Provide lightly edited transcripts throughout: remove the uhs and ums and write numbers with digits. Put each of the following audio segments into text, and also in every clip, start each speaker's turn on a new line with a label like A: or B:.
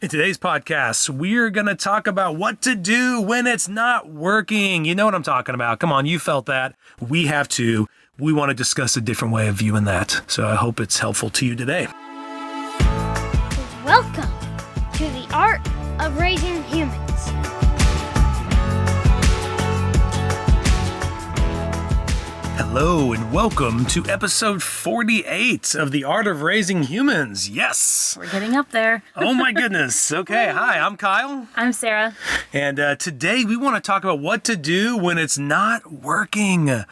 A: In today's podcast, we're going to talk about what to do when it's not working. You know what I'm talking about. Come on, you felt that. We have too. We want to discuss a different way of viewing that. So I hope it's helpful to you today.
B: Welcome to the Art of Raising Humans.
A: Hello and welcome to episode 48 of The Art of Raising Humans. Yes.
C: We're getting up there.
A: Oh my goodness. Okay. Hi, I'm Kyle.
C: I'm Sarah.
A: And today we want to talk about what to do when it's not working.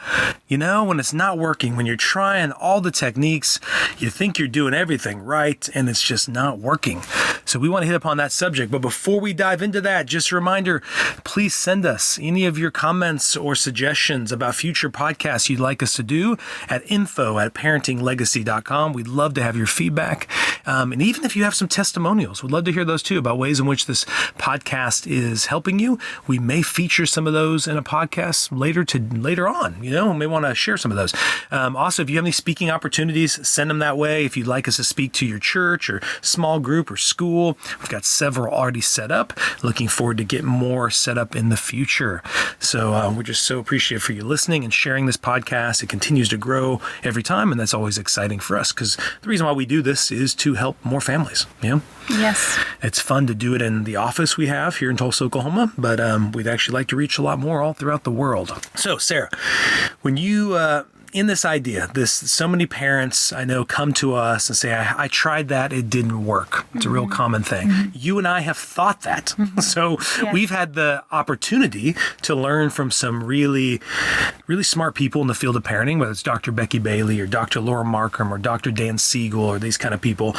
A: You know, when it's not working, when you're trying all the techniques, you think you're doing everything right, and it's just not working. So we want to hit upon that subject. But before we dive into that, just a reminder, please send us any of your comments or suggestions about future podcasts you'd like us to do at info@parentinglegacy.com. We'd love to have your feedback. And even if you have some testimonials, we'd love to hear those too about ways in which this podcast is helping you. We may feature some of those in a podcast later on. You know, we may want to share some of those. Also, if you have any speaking opportunities, send them that way. If you'd like us to speak to your church or small group or school, we've got several already set up. Looking forward to get more set up in the future. So we're just so appreciative for you listening and sharing this podcast. It continues to grow every time, and that's always exciting for us because the reason why we do this is to help more families. You know?
C: Yes.
A: It's fun to do it in the office we have here in Tulsa, Oklahoma, but we'd actually like to reach a lot more all throughout the world. So, Sarah, when you in this idea, so many parents I know come to us and say, I tried that, it didn't work. It's a real common thing. You and I have thought that. So we've had the opportunity to learn from some really, really smart people in the field of parenting, whether it's Dr. Becky Bailey or Dr. Laura Markham or Dr. Dan Siegel or these kind of people.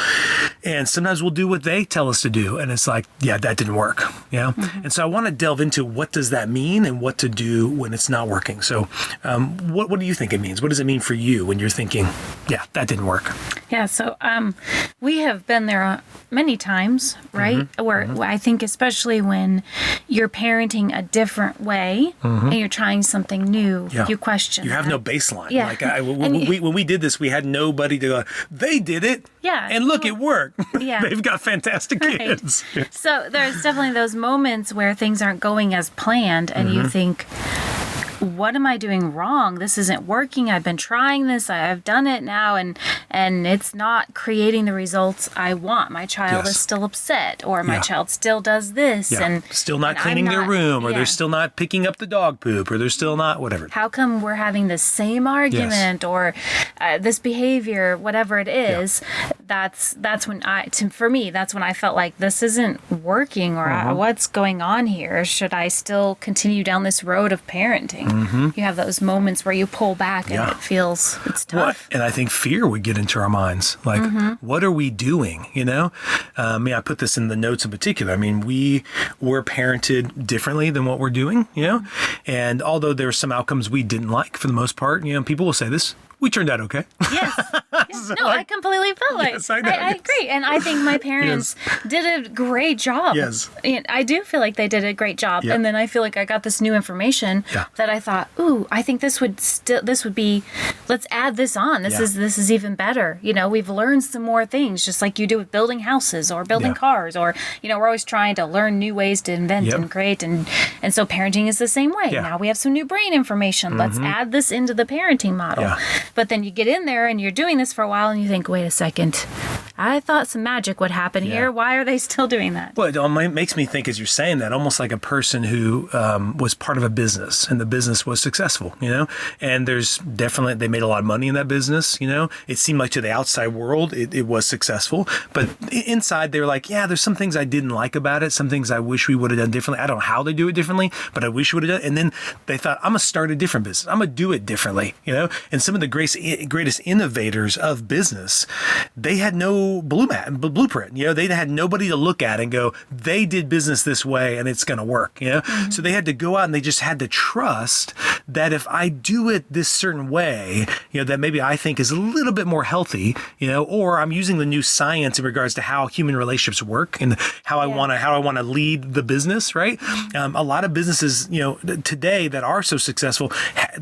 A: And sometimes we'll do what they tell us to do. And it's like, yeah, that didn't work. Yeah. And so I want to delve into what does that mean and what to do when it's not working. So what do you think it means? What does it mean for you when you're thinking, yeah, that didn't work?
C: Yeah, so we have been there many times, right? Where I think especially when you're parenting a different way and you're trying something new, you question.
A: You have no baseline.
C: Yeah.
A: Like when we did this, we had nobody to go, they did it.
C: Yeah.
A: And look, it worked.
C: Yeah.
A: They've got fantastic kids.
C: Right. So there's definitely those moments where things aren't going as planned and you think, what am I doing wrong? This isn't working. I've been trying this. I've done it now, and it's not creating the results I want. My child is still upset, or my child still does this, and
A: still not cleaning their room, or they're still not picking up the dog poop, or they're still not whatever.
C: How come we're having the same argument or this behavior, whatever it is? That's when for me, that's when I felt like this isn't working, or what's going on here? Should I still continue down this road of parenting? You have those moments where you pull back and it's tough.
A: Well, and I think fear would get into our minds. Like, what are we doing? You know, I put this in the notes in particular. I mean, we were parented differently than what we're doing, you know, and although there are some outcomes we didn't like for the most part, you know, people will say this, we turned out okay.
C: Yes. No, I completely felt like I agree. And I think my parents did a great job.
A: Yes.
C: And I do feel like they did a great job.
A: Yep.
C: And then I feel like I got this new information that I thought, ooh, I think this would be, let's add this on. This is even better. You know, we've learned some more things, just like you do with building houses or building cars, or, you know, we're always trying to learn new ways to invent and create. And so parenting is the same way. Now we have some new brain information. Let's add this into the parenting model. But then you get in there and you're doing this for a while and you think, wait a second, I thought some magic would happen here. Why are they still doing that?
A: Well, it makes me think, as you're saying that, almost like a person who was part of a business and the business was successful, you know, and there's definitely, they made a lot of money in that business, you know, it seemed like to the outside world, it was successful, but inside they were like, yeah, there's some things I didn't like about it. Some things I wish we would have done differently. I don't know how they do it differently, but I wish we would have done it. And then they thought, I'm going to start a different business. I'm going to do it differently, you know, and some of the greatest innovators of business, they had no blueprint. You know, they had nobody to look at and go, they did business this way and it's going to work, you know? So they had to go out and they just had to trust that if I do it this certain way, you know, that maybe I think is a little bit more healthy, you know, or I'm using the new science in regards to how human relationships work and how I want to lead the business, right? A lot of businesses, you know, today that are so successful,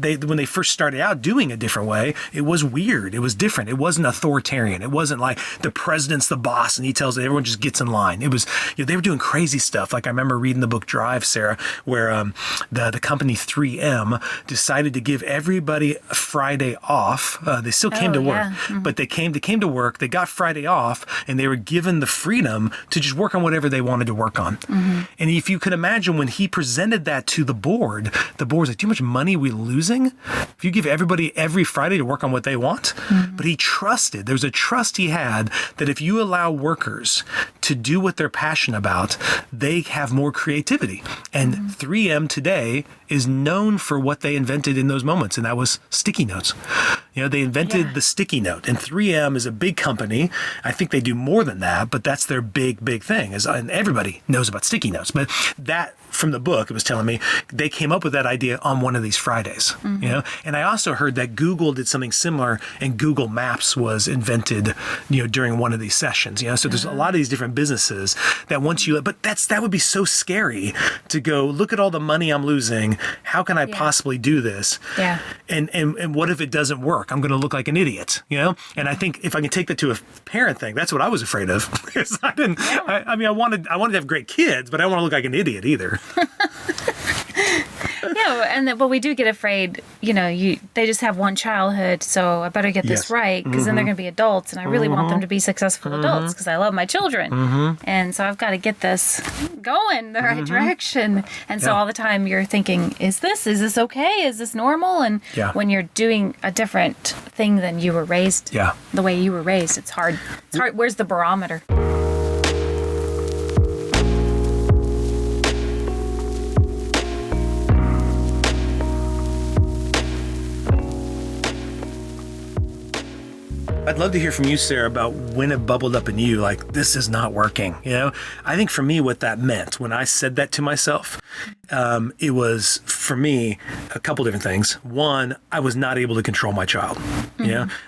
A: when they first started out doing a different way, it was weird. It was different. It wasn't authoritarian. It wasn't like the president's the boss, and he tells everyone just gets in line. It was, they were doing crazy stuff. Like I remember reading the book Drive, Sarah, where the company 3M decided to give everybody a Friday off. They still came to work, but they came to work. They got Friday off, and they were given the freedom to just work on whatever they wanted to work on. And if you could imagine when he presented that to the board was like, too much money are we losing if you give everybody every Friday to work on what they want? But he trusted. There's a trust he had that if you allow workers to do what they're passionate about, they have more creativity. And 3M today is known for what they invented in those moments, and that was sticky notes. They invented the sticky note, and 3M is a big company. I think they do more than that, but that's their big thing. And everybody knows about sticky notes. But that, from the book, it was telling me they came up with that idea on one of these Fridays. And I also heard that Google did something similar, and Google Maps was invented, during one of these sessions. So there's a lot of these different businesses that but that would be so scary to go, look at all the money I'm losing. How can I possibly do this? Yeah. And what if it doesn't work? I'm going to look like an idiot, And I think if I can take that to a parent thing, that's what I was afraid of. Because I wanted to have great kids, but I don't want to look like an idiot either.
C: But we do get afraid, they just have one childhood, so I better get this right, because then they're going to be adults, and I really want them to be successful adults, because I love my children. And so I've got to get this going the right direction. And so all the time you're thinking, is this okay? Is this normal? And when you're doing a different thing than you were raised, the way you were raised, it's hard. Where's the barometer?
A: I'd love to hear from you, Sarah, about when it bubbled up in you, like, this is not working. I think for me, what that meant when I said that to myself, it was, for me, a couple different things. One, I was not able to control my child.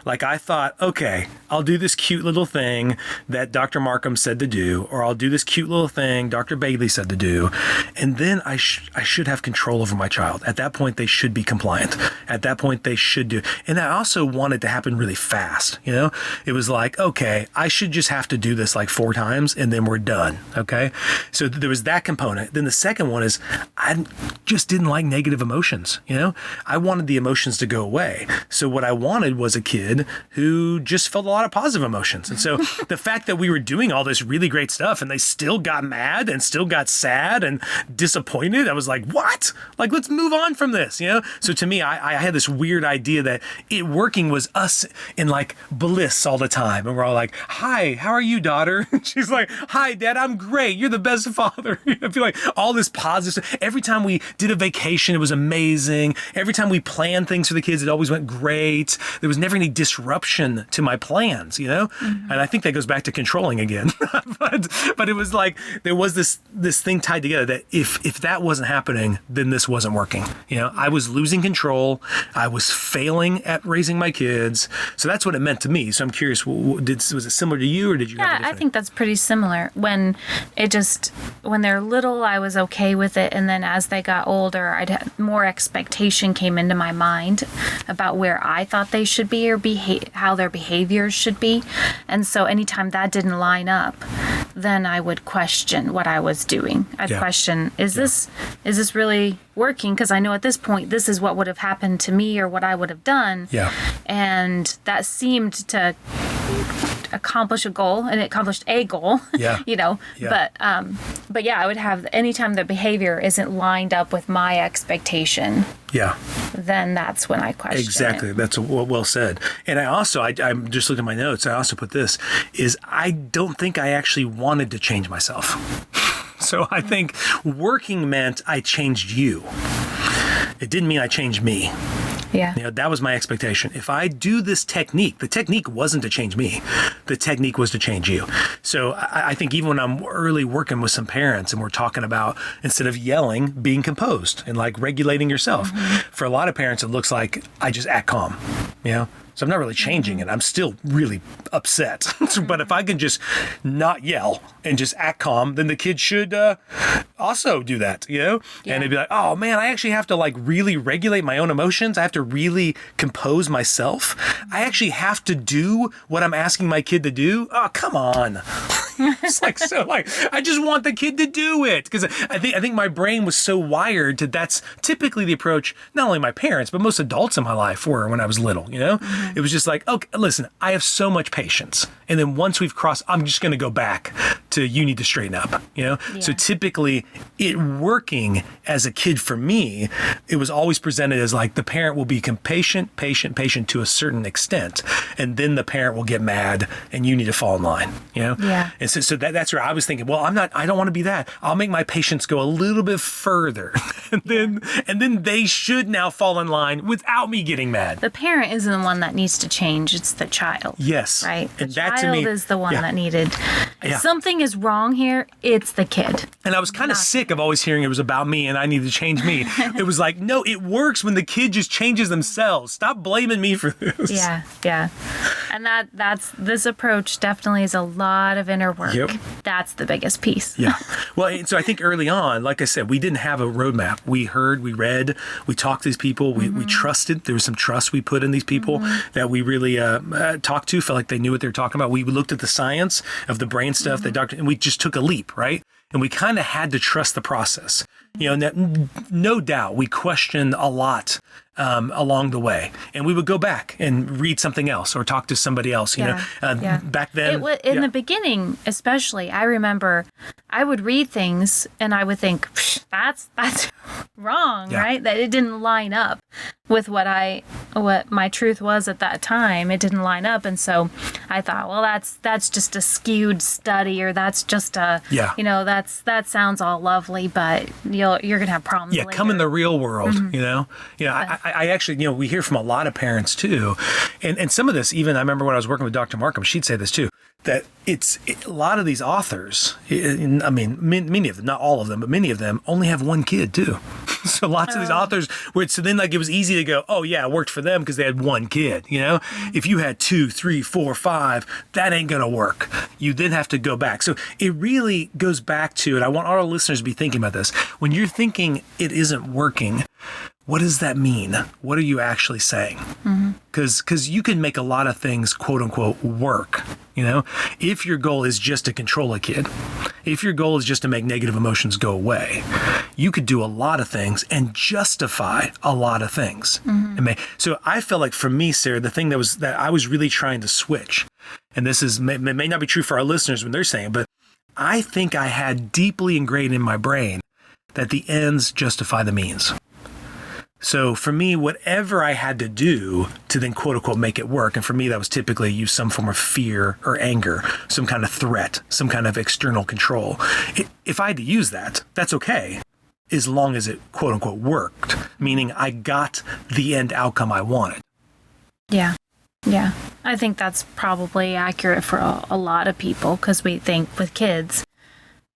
A: Like I thought, okay, I'll do this cute little thing that Dr. Markham said to do, or I'll do this cute little thing Dr. Bailey said to do. And then I should have control over my child. At that point, they should be compliant. At that point, they should do. And I also wanted to happen really fast. It was like, okay, I should just have to do this like 4 times and then we're done. Okay. So there was that component. Then the second one is I just didn't like negative emotions. I wanted the emotions to go away. So what I wanted was a kid who just felt a lot of positive emotions. And so the fact that we were doing all this really great stuff and they still got mad and still got sad and disappointed, I was like, what? Like, let's move on from this. So to me, I had this weird idea that it working was us in like bliss all the time, and we're all like, hi, how are you, daughter? She's like, hi, Dad, I'm great, you're the best father. I feel like all this positive stuff. Every time we did a vacation, it was amazing. Every time we planned things for the kids, it always went great. There was never any disruption to my plans, and I think that goes back to controlling again. but it was like there was this thing tied together that if that wasn't happening, then this wasn't working. I was losing control. I was failing at raising my kids. So that's what it meant to me. So I'm curious, was it similar to you, or did you have a different?
C: I think that's pretty similar. When they're little, I was okay with it. And then as they got older, more expectation came into my mind about where I thought they should be, or how their behaviors should be. And so anytime that didn't line up, then I would question what I was doing. I'd question, is this really working? Because I know at this point, this is what would have happened to me, or what I would have done. Yeah. And that seemed to accomplish a goal, and it accomplished a goal. Yeah. But yeah, I would have, anytime the behavior isn't lined up with my expectation. Yeah. Then that's when I question
A: Exactly.
C: it.
A: That's well said. And I also, I'm just looking at my notes, I also put this, is I don't think I actually wanted to change myself. So I think working meant I changed you. It didn't mean I changed me. Yeah. That was my expectation. If I do this technique, the technique wasn't to change me. The technique was to change you. So I think even when I'm early working with some parents and we're talking about, instead of yelling, being composed and like regulating yourself. Mm-hmm. For a lot of parents, it looks like I just act calm. So I'm not really changing it. I'm still really upset. But if I can just not yell and just act calm, then the kid should also do that, And it'd be like, oh man, I actually have to like really regulate my own emotions. I have to really compose myself. I actually have to do what I'm asking my kid to do. Oh, come on. It's like, I just want the kid to do it. Because I think my brain was so wired to that's typically the approach, not only my parents, but most adults in my life were when I was little, It was just like, okay, listen, I have so much patience. And then once we've crossed, I'm just going to go back to you need to straighten up, So typically it working as a kid for me, it was always presented as like the parent will be patient to a certain extent. And then the parent will get mad and you need to fall in line,
C: Yeah.
A: And so that's where I was thinking, well, I don't want to be that. I'll make my patience go a little bit further. and then they should now fall in line without me getting mad.
C: The parent isn't the one that needs to change. It's the child.
A: Yes.
C: Right? The
A: And that
C: child
A: to me
C: is the one that needed. If
A: Yeah.
C: something is wrong here, it's the kid.
A: And I was kind of sick of always hearing it was about me and I need to change me. It was like, no, it works when the kid just changes themselves. Stop blaming me for this.
C: Yeah. And that's this approach definitely is a lot of inner work.
A: Yep.
C: That's the biggest piece.
A: Yeah. Well, and so I think early on, like I said, we didn't have a roadmap. We heard, we read, we talked to these people, we trusted. There was some trust we put in these people that we really talked to, felt like they knew what they were talking about. We looked at the science of the brain stuff, and we just took a leap, right? And we kind of had to trust the process. No doubt we questioned a lot along the way. And we would go back and read something else or talk to somebody else, back then.
C: In the beginning, especially, I remember I would read things and I would think, that's wrong, right? That it didn't line up with what my truth was at that time. It didn't line up. And so I thought, well, that's just a skewed study, or that's just that sounds all lovely, but you're going to have problems later.
A: Come in the real world, I actually, we hear from a lot of parents too. And some of this, even I remember when I was working with Dr. Markham, she'd say this too, that a lot of these authors, many of them, not all of them, but many of them only have one kid too. So lots of these authors, so then like it was easy to go, oh yeah, it worked for them because they had one kid, If you had 2, 3, 4, 5, that ain't going to work. You then have to go back. So it really goes back to, and I want all our listeners to be thinking about this, when you're thinking it isn't working, what does that mean? What are you actually saying? Because you can make a lot of things, quote unquote, work. If your goal is just to control a kid, if your goal is just to make negative emotions go away, you could do a lot of things and justify a lot of things. So I felt like for me, Sarah, the thing that I was really trying to switch, and this may not be true for our listeners when they're saying, but I think I had deeply ingrained in my brain that the ends justify the means. So for me, whatever I had to do to then quote unquote make it work, and for me that was typically use some form of fear or anger, some kind of threat, some kind of external control. If I had to use that, that's okay, as long as it quote unquote worked, meaning I got the end outcome I wanted.
C: Yeah. I think that's probably accurate for a lot of people, because we think with kids,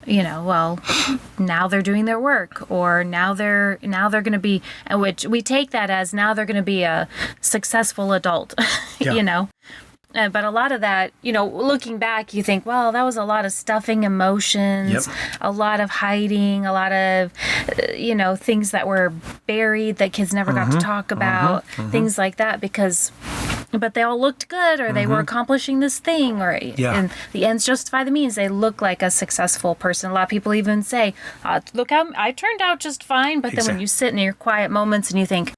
C: well, now they're doing their work, or now they're going to be, which we take that as now they're going to be a successful adult, But a lot of that, looking back, you think, well, that was a lot of stuffing emotions, a lot of hiding, a lot of, things that were buried that kids never got to talk about, things like that, but they all looked good, or they were accomplishing this thing, and the ends justify the means. They look like a successful person. A lot of people even say, look how I turned out just fine. But then when you sit in your quiet moments and you think,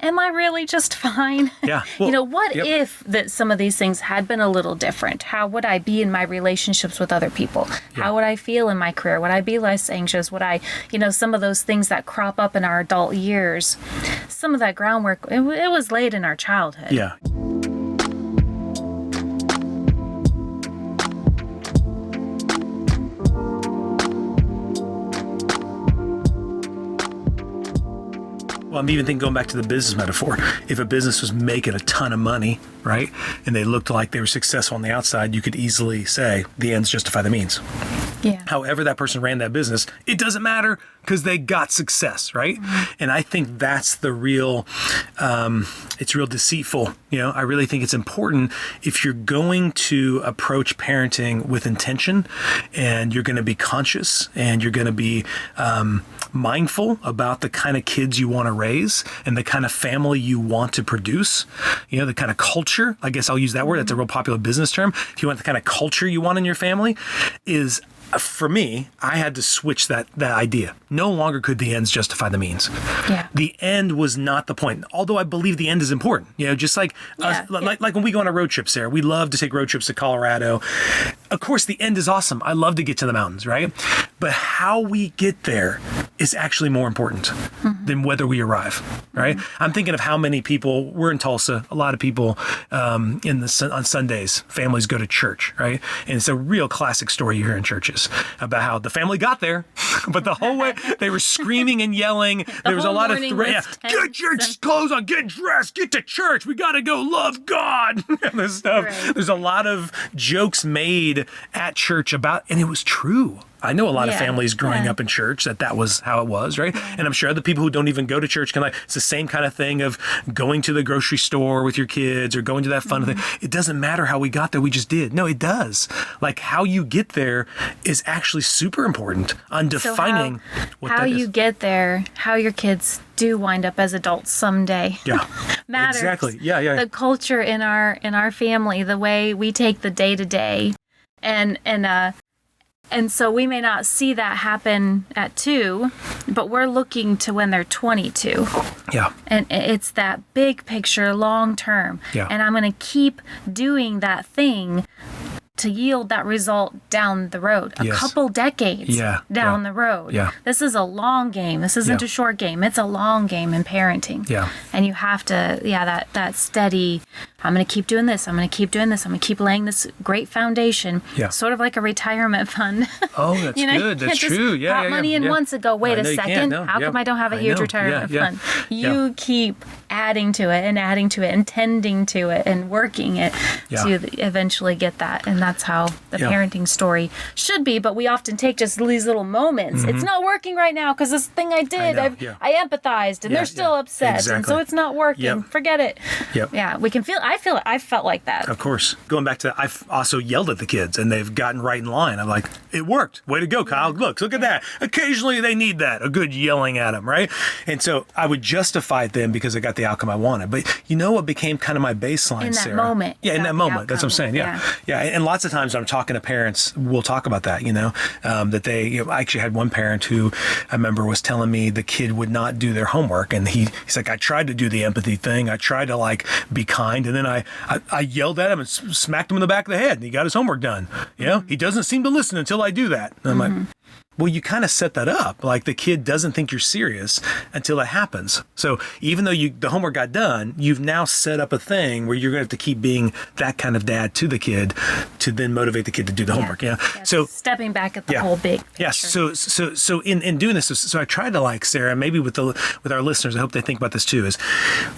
C: am I really just fine?
A: Yeah. Well,
C: what if that some of these things had been a little different? How would I be in my relationships with other people? Yeah. How would I feel in my career? Would I be less anxious? Would I, some of those things that crop up in our adult years, some of that groundwork, it was laid in our childhood.
A: Yeah. Well, I'm even thinking, going back to the business metaphor, if a business was making a ton of money, right, and they looked like they were successful on the outside, you could easily say the ends justify the means.
C: Yeah.
A: However that person ran that business, it doesn't matter because they got success, right? And I think that's the real, it's real deceitful. I really think it's important if you're going to approach parenting with intention and you're going to be conscious and you're going to be mindful about the kind of kids you want to raise and the kind of family you want to produce, the kind of culture, I guess I'll use that word. That's a real popular business term. If you want the kind of culture you want in your family is, for me, I had to switch that idea. No longer could the ends justify the means.
C: Yeah.
A: The end was not the point. Although I believe the end is important. Just like like when we go on a road trip, Sarah, we love to take road trips to Colorado. Of course, the end is awesome. I love to get to the mountains, right? But how we get there is actually more important than whether we arrive, right? I'm thinking of how many people, we're in Tulsa, a lot of people on Sundays, families go to church, right? And it's a real classic story you hear in churches about how the family got there, but the whole way they were screaming and yelling. There was a lot of get your clothes on, get dressed, get to church. We got to go love God. This stuff. Right. There's a lot of jokes made at church about, and it was true. I know a lot of families growing up in church that was how it was, right? And I'm sure other people who don't even go to church can it's the same kind of thing of going to the grocery store with your kids or going to that fun thing. It doesn't matter how we got there, we just did. No, it does. Like how you get there is actually super important on defining what that is.
C: How you get there, how your kids do wind up as adults someday.
A: Yeah.
C: Matters.
A: Exactly. Yeah.
C: The culture in our family, the way we take the day to day and so we may not see that happen at 2, but we're looking to when they're 22.
A: Yeah.
C: And it's that big picture, long term.
A: Yeah.
C: And I'm going to keep doing that thing to yield that result down the road, a couple decades down the road.
A: Yeah.
C: This is a long game. This isn't a short game. It's a long game in parenting.
A: Yeah.
C: And you have to, that steady, I'm going to keep doing this. I'm going to keep doing this. I'm going to keep laying this great foundation.
A: Yeah.
C: Sort of like a retirement fund.
A: Oh, that's good. That's true. Yeah.
C: Put money in once and go, wait a second. How come I don't have a huge retirement fund? You keep adding to it and tending to it and working it to eventually get that. And that's how the parenting story should be. But we often take just these little moments. It's not working right now because this thing I did, I empathized and they're still upset.
A: Exactly.
C: And so it's not working. Forget it.
A: Yep.
C: Yeah, we can feel, I felt like that.
A: Of course. Going back to, I've also yelled at the kids and they've gotten right in line. I'm like, it worked. Way to go, Kyle. Look at that. Occasionally they need that. A good yelling at them, right? And so I would justify it then because I got the outcome I wanted. But you know what became kind of my baseline,
C: in that
A: Sarah?
C: moment.
A: Yeah, in that moment. That's what I'm saying. Yeah. And lots of times when I'm talking to parents, we'll talk about that, that they, I actually had one parent who I remember was telling me the kid would not do their homework. And he's like, I tried to do the empathy thing. I tried to be kind. And then I yelled at him and smacked him in the back of the head and he got his homework done. He doesn't seem to listen until I do that. And I'm like, well, you kind of set that up. Like the kid doesn't think you're serious until it happens. So even though the homework got done, you've now set up a thing where you're going to have to keep being that kind of dad to the kid to then motivate the kid to do the homework. Yeah.
C: So stepping back at the whole big picture.
A: Yes. So in doing this, so I tried to Sarah, maybe with our listeners, I hope they think about this too, is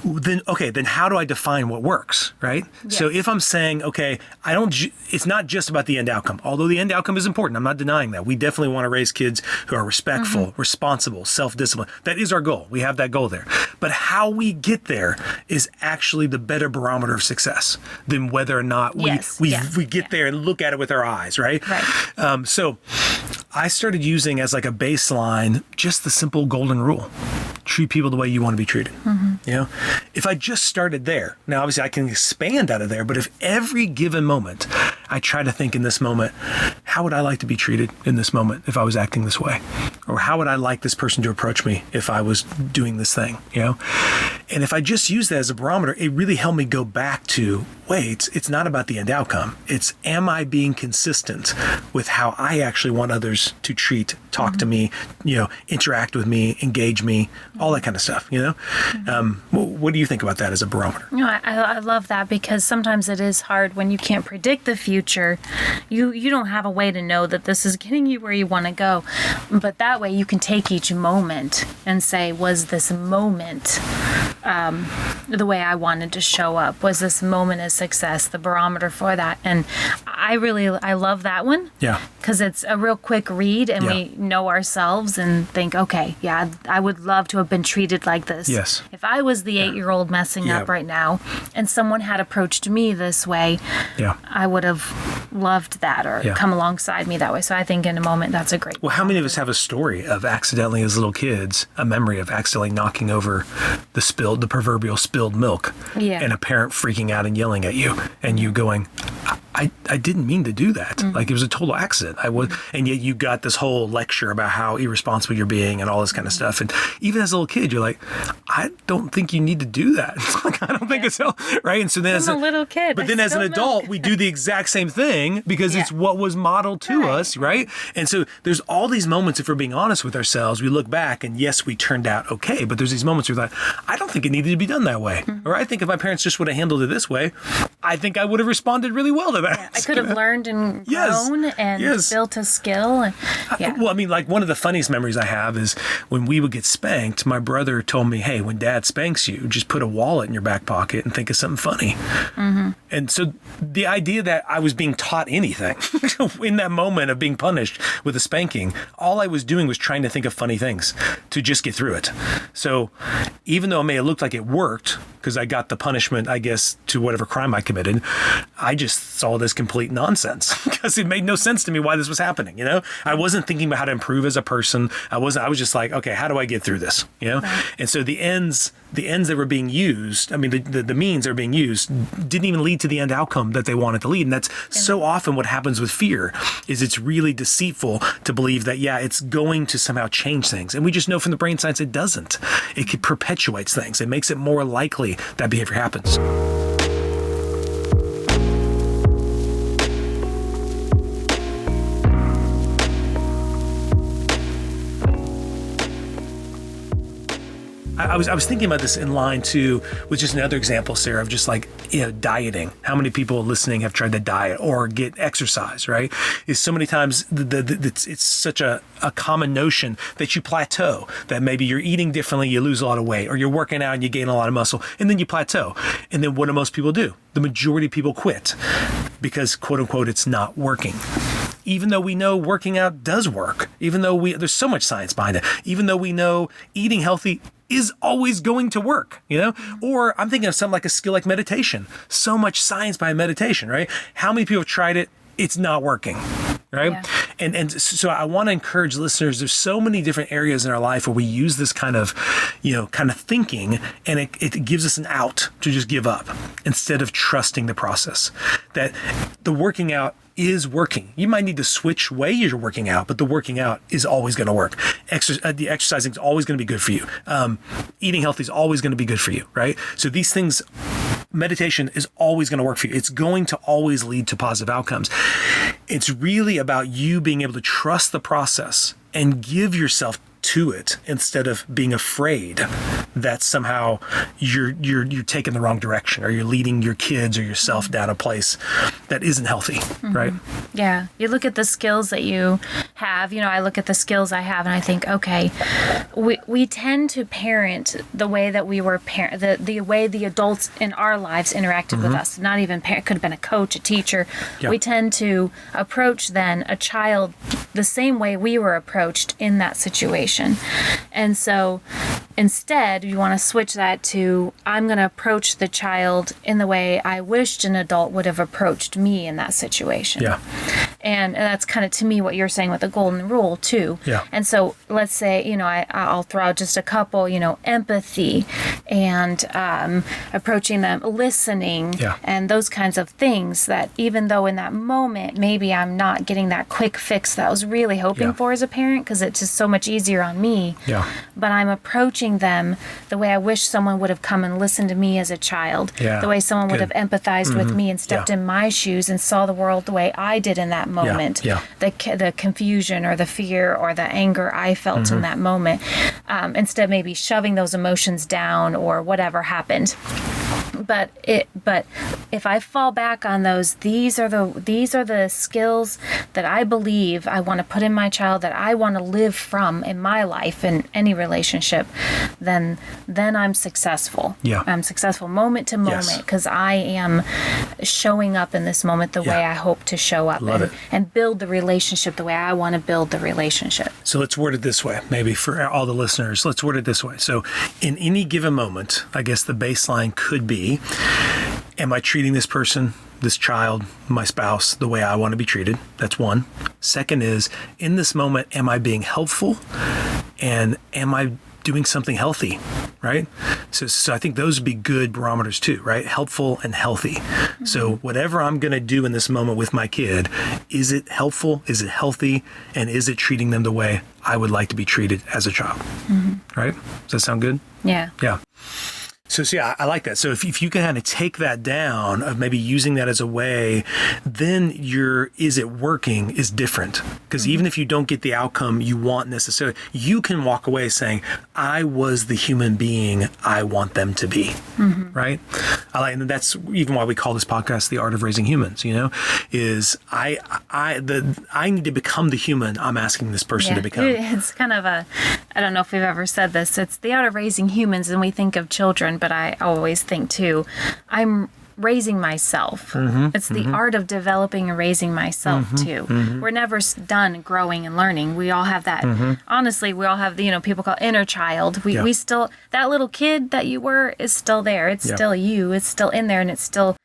A: then how do I define what works, right? Yes. So if I'm saying, okay, it's not just about the end outcome, although the end outcome is important. I'm not denying that. We definitely want to raise kids who are respectful, responsible, self-disciplined. That is our goal. We have that goal there. But how we get there is actually the better barometer of success than whether or not we get there and look at it with our eyes, right?
C: Right.
A: So I started using as a baseline just the simple golden rule. Treat people the way you want to be treated. If I just started there, now obviously I can expand out of there, but if every given moment I try to think in this moment, how would I like to be treated in this moment if I was acting this way? Or how would I like this person to approach me if I was doing this thing, And if I just use that as a barometer, it really helped me go back to, wait, it's not about the end outcome. It's, am I being consistent with how I actually want others to treat, talk to me, interact with me, engage me, all that kind of stuff, What do you think about that as a barometer?
C: I love that because sometimes it is hard when you can't predict the future. You don't have a way to know that this is getting you where you want to go. But that way you can take each moment and say, was this moment the way I wanted to show up was this moment of success, the barometer for that. And I love that one.
A: Yeah.
C: Because it's a real quick read and we know ourselves and think, okay, yeah, I would love to have been treated like this.
A: Yes.
C: If I was the 8-year-old messing up right now and someone had approached me this way, I would have loved that or come alongside me that way. So I think in a moment, that's a great
A: Well, how many of us have a story of accidentally as little kids, a memory of accidentally knocking over the proverbial spilled milk and a parent freaking out and yelling at you and you going, I didn't mean to do that. Like it was a total accident. And yet you got this whole lecture about how irresponsible you're being and all this kind of stuff. And even as a little kid, you're like, I don't think you need to do that. Like, I don't think it's right. And so then
C: I'm a little kid.
A: But then as an adult, we do the exact same thing because it's what was modeled to us, right? And so there's all these moments, if we're being honest with ourselves, we look back and yes, we turned out okay. But there's these moments where we're like, I don't think it needed to be done that way. Or I think if my parents just would have handled it this way, I think I would have responded really well to that.
C: Yeah, I could have learned and grown and built a skill. And,
A: Well, I mean, like one of the funniest memories I have is when we would get spanked, my brother told me, hey, when dad spanks you, just put a wallet in your back pocket and think of something funny. And so the idea that I was being taught anything in that moment of being punished with a spanking, all I was doing was trying to think of funny things to just get through it. So even though it may have looked like it worked, because I got the punishment, I guess, to whatever crime I committed, I just saw this complete nonsense because it made no sense to me why this was happening. You know, I wasn't thinking about how to improve as a person. I was just like, okay, how do I get through this? You know, and so the ends that were being used, I mean, the means that were being used didn't even lead to the end outcome that they wanted to lead. And that's so often what happens with fear is it's really deceitful to believe that, it's going to somehow change things. And we just know from the brain science it doesn't. It perpetuates things. It makes it more likely that behavior happens. I was thinking about this in line too, with just another example, Sarah, of just like, dieting. How many people listening have tried to diet or get exercise, right? Is so many times it's such a common notion that you plateau, that maybe you're eating differently, you lose a lot of weight, or you're working out and you gain a lot of muscle, and then you plateau. And then what do most people do? The majority of people quit because, quote unquote, it's not working. Even though we know working out does work, even though there's so much science behind it, even though we know eating healthy is always going to work, Or I'm thinking of something like a skill like meditation. So much science behind meditation, right? How many people have tried it? It's not working, right? Yeah. And so I want to encourage listeners, there's so many different areas in our life where we use this kind of thinking, and it gives us an out to just give up instead of trusting the process. That the working out is working. You might need to switch way you're working out, but the working out is always going to work. The exercising is always going to be good for you. Eating healthy is always going to be good for you, right? So these things, meditation is always going to work for you. It's going to always lead to positive outcomes. It's really about you being able to trust the process and give yourself to it instead of being afraid that somehow you're taking the wrong direction or you're leading your kids or yourself down a place that isn't healthy, right?
C: Yeah. You look at the skills that you have, I look at the skills I have and I think, okay, we tend to parent the way that we were the way the adults in our lives interacted with us, not even parent, could have been a coach, a teacher. Yeah. We tend to approach then a child the same way we were approached in that situation. And so instead, you want to switch that to, I'm going to approach the child in the way I wished an adult would have approached me in that situation. Yeah. And that's kind of, to me, what you're saying with the golden rule, too. Yeah. And so let's say, I'll throw out just a couple, empathy and approaching them, listening, and those kinds of things that even though in that moment, maybe I'm not getting that quick fix that I was really hoping for as a parent, because it's just so much easier on me. Yeah. But I'm approaching them the way I wish someone would have come and listened to me as a child, the way someone would have empathized with me and stepped in my shoes and saw the world the way I did in that moment. The confusion or the fear or the anger I felt in that moment, instead of maybe shoving those emotions down or whatever happened. but if I fall back on those, these are the skills that I believe I want to put in my child, that I want to live from in my life in any relationship, then I'm successful.
A: Yeah.
C: I'm successful moment to moment because I am showing up in this moment the way I hope to show up.
A: Love it.
C: And build the relationship the way I want to build the relationship.
A: So let's word it this way, maybe for all the listeners, let's word it this way. So in any given moment, I guess the baseline could be, am I treating this person, this child, my spouse, the way I want to be treated? That's one. Second is, in this moment, am I being helpful? And am I doing something healthy, right? So I think those would be good barometers too, right? Helpful and healthy. Mm-hmm. So whatever I'm going to do in this moment with my kid, is it helpful? Is it healthy? And is it treating them the way I would like to be treated as a child? Mm-hmm. Right? Does that sound good?
C: Yeah.
A: Yeah. So yeah, I like that. So if you can kind of take that down of maybe using that as a way, then your is it working is different. Because even if you don't get the outcome you want necessarily, you can walk away saying, I was the human being I want them to be. Mm-hmm. Right? And that's even why we call this podcast The Art of Raising Humans, is I need to become the human I'm asking this person to become.
C: It's kind of I don't know if we've ever said this, it's the art of raising humans, and we think of children, but I always think too, I'm raising myself. Mm-hmm, it's the art of developing and raising myself too. Mm-hmm. We're never done growing and learning. We all have that. Mm-hmm. Honestly, we all have people call inner child. We still, that little kid that you were is still there. It's still you. It's still in there, and it's still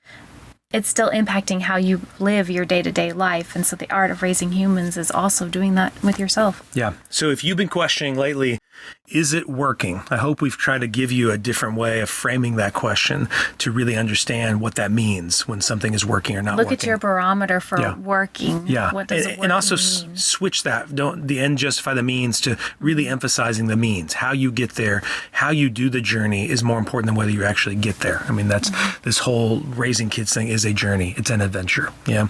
C: impacting how you live your day-to-day life. And so the art of raising humans is also doing that with yourself.
A: Yeah. So if you've been questioning lately, is it working? I hope we've tried to give you a different way of framing that question to really understand what that means when something is working or not working.
C: Look at your barometer for working.
A: Yeah.
C: What does it
A: and also
C: mean?
A: Switch that. Don't the end justify the means to really emphasizing the means. How you get there, how you do the journey is more important than whether you actually get there. I mean, that's this whole raising kids thing is a journey. It's an adventure. Yeah.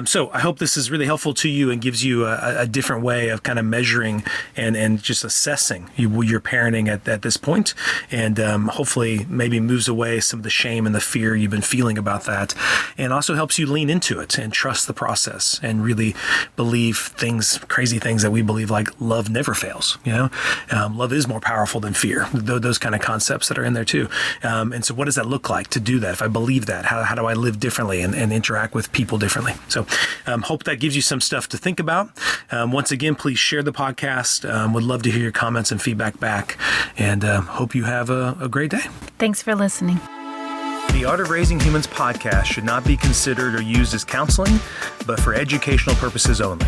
A: So I hope this is really helpful to you and gives you a different way of kind of measuring and just assessing your parenting at this point, and hopefully maybe moves away some of the shame and the fear you've been feeling about that, and also helps you lean into it and trust the process and really believe crazy things that we believe, like love never fails. Love is more powerful than fear. Those kind of concepts that are in there too. And so what does that look like to do that? If I believe that, how do I live differently and interact with people differently? So hope that gives you some stuff to think about. Once again, please share the podcast. Would love to hear your comments and feedback back, and hope you have a great day.
C: Thanks for listening.
A: The Art of Raising Humans podcast should not be considered or used as counseling, but for educational purposes only.